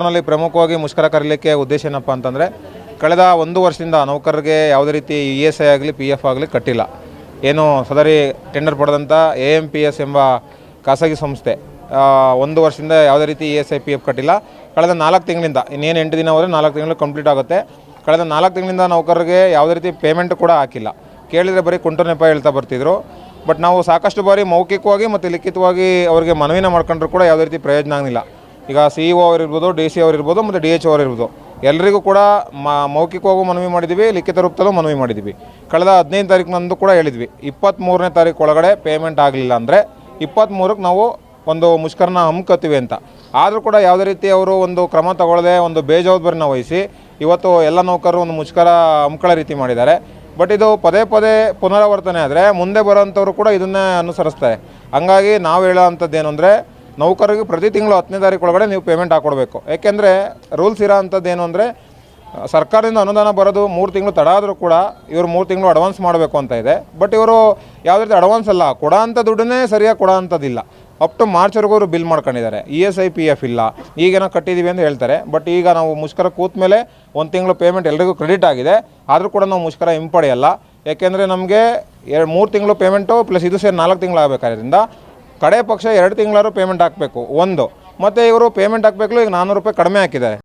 ನಲ್ಲಿ ಪ್ರಮುಖವಾಗಿ ಮುಷ್ಕರ ಕರೀಲಿಕ್ಕೆ ಉದ್ದೇಶ ಏನಪ್ಪ ಅಂತಂದರೆ ಕಳೆದ 1 ವರ್ಷದಿಂದ ನೌಕರರಿಗೆ ಯಾವುದೇ ರೀತಿ ESI ಆಗಲಿ PF ಆಗಲಿ ಕಟ್ಟಿಲ್ಲ. ಏನು ಸದರಿ ಟೆಂಡರ್ ಪಡೆದಂಥ AMPS ಎಂಬ ಖಾಸಗಿ ಸಂಸ್ಥೆ 1 ವರ್ಷದಿಂದ ಯಾವುದೇ ರೀತಿ ESI PF ಕಟ್ಟಿಲ್ಲ. ಕಳೆದ 4 ತಿಂಗಳಿಂದ ಇನ್ನೇನು 8 ದಿನ ಹೋದರೆ 4 ತಿಂಗಳು ಕಂಪ್ಲೀಟ್ ಆಗುತ್ತೆ. ಕಳೆದ 4 ತಿಂಗಳಿಂದ ನೌಕರರಿಗೆ ಯಾವುದೇ ರೀತಿ ಪೇಮೆಂಟ್ ಕೂಡ ಹಾಕಿಲ್ಲ. ಕೇಳಿದರೆ ಬರೀ ಕುಂಟು ನೆಪ ಹೇಳ್ತಾ ಬರ್ತಿದ್ರು. ಬಟ್ ನಾವು ಸಾಕಷ್ಟು ಬಾರಿ ಮೌಖಿಕವಾಗಿ ಮತ್ತು ಲಿಖಿತವಾಗಿ ಅವರಿಗೆ ಮನವಿನ ಮಾಡ್ಕೊಂಡ್ರು ಕೂಡ ಯಾವುದೇ ರೀತಿ ಪ್ರಯೋಜನ ಆಗಲಿಲ್ಲ. ಈಗ CEO ಅವರಿರ್ಬೋದು, DC ಅವರಿರ್ಬೋದು ಮತ್ತು DHO ಅವರಿರ್ಬೋದು, ಎಲ್ಲರಿಗೂ ಕೂಡ ಮೌಖಿಕವಾಗೂ ಮನವಿ ಮಾಡಿದ್ವಿ, ಲಿಖಿತ ರೂಪದಲ್ಲೂ ಮನವಿ ಮಾಡಿದ್ವಿ. ಕಳೆದ 15 ತಾರೀಕಿನಂದು ಕೂಡ ಹೇಳಿದ್ವಿ 23ನೇ ತಾರೀಕು ಒಳಗಡೆ ಪೇಮೆಂಟ್ ಆಗಲಿಲ್ಲ ಅಂದರೆ 23ಕ್ಕೆ ನಾವು ಒಂದು ಮುಷ್ಕರನ ಹಮ್ಮಿಕೊತೀವಿ ಅಂತ. ಆದರೂ ಕೂಡ ಯಾವುದೇ ರೀತಿ ಅವರು ಒಂದು ಕ್ರಮ ತಗೊಳ್ಳದೆ ಒಂದು ಬೇಜವಾಬ್ದಾರಿನ ವಹಿಸಿ ಇವತ್ತು ಎಲ್ಲ ನೌಕರರು ಒಂದು ಮುಷ್ಕರ ಹಮ್ಮಿಕೊಳ್ಳೋ ರೀತಿ ಮಾಡಿದ್ದಾರೆ. ಬಟ್ ಇದು ಪದೇ ಪದೇ ಪುನರಾವರ್ತನೆ ಆದರೆ ಮುಂದೆ ಬರೋವಂಥವ್ರು ಕೂಡ ಇದನ್ನೇ ಅನುಸರಿಸ್ತಾರೆ. ಹಂಗಾಗಿ ನಾವು ಹೇಳೋ ಅಂಥದ್ದು ಏನು ಅಂದರೆ ನೌಕರರಿಗೆ ಪ್ರತಿ ತಿಂಗಳು 10ನೇ ತಾರೀಕು ಒಳಗಡೆ ನೀವು ಪೇಮೆಂಟ್ ಹಾಕ್ಕೊಡ್ಬೇಕು. ಏಕೆಂದರೆ ರೂಲ್ಸ್ ಇರೋ ಅಂಥದ್ದು ಏನು ಅಂದರೆ ಸರ್ಕಾರದಿಂದ ಅನುದಾನ ಬರೋದು 3 ತಿಂಗಳು ತಡ ಆದರೂ ಕೂಡ ಇವರು 3 ತಿಂಗಳು ಅಡ್ವಾನ್ಸ್ ಮಾಡಬೇಕು ಅಂತ ಇದೆ. ಬಟ್ ಇವರು ಯಾವುದೇ ರೀತಿ ಅಡ್ವಾನ್ಸ್ ಅಲ್ಲ, ಕೊಡೋ ಅಂಥ ದುಡ್ಡನ್ನೇ ಸರಿಯಾಗಿ ಕೊಡೋ ಅಂಥದ್ದಿಲ್ಲ. ಅಪ್ ಟು ಮಾರ್ಚ್ವರೆಗೂ ಅವರು ಬಿಲ್ ಮಾಡ್ಕೊಂಡಿದ್ದಾರೆ. ESI PF ಇಲ್ಲ, ಈಗೇನೋ ಕಟ್ಟಿದ್ದೀವಿ ಅಂತ ಹೇಳ್ತಾರೆ. ಬಟ್ ಈಗ ನಾವು ಮುಷ್ಕರ ಕೂತ ಮೇಲೆ 1 ತಿಂಗಳು ಪೇಮೆಂಟ್ ಎಲ್ರಿಗೂ ಕ್ರೆಡಿಟ್ ಆಗಿದೆ. ಆದರೂ ಕೂಡ ನಾವು ಮುಷ್ಕರ ಹಿಂಪಡೆಯಲ್ಲ. ಯಾಕೆಂದರೆ ನಮಗೆ 3 ತಿಂಗಳು ಪೇಮೆಂಟು ಪ್ಲಸ್ ಇದು ಸೇರಿ 4 ತಿಂಗಳು ಆಗಬೇಕಾದ್ರಿಂದ ಕಡೆ ಪಕ್ಷ 2 ತಿಂಗಳಾದ್ರು ಪೇಮೆಂಟ್ ಹಾಕಬೇಕು ಒಂದು. ಮತ್ತು ಇವರು ಪೇಮೆಂಟ್ ಹಾಕಬೇಕು, ಈಗ ₹400 ಕಡಿಮೆ ಹಾಕಿದ್ದಾರೆ.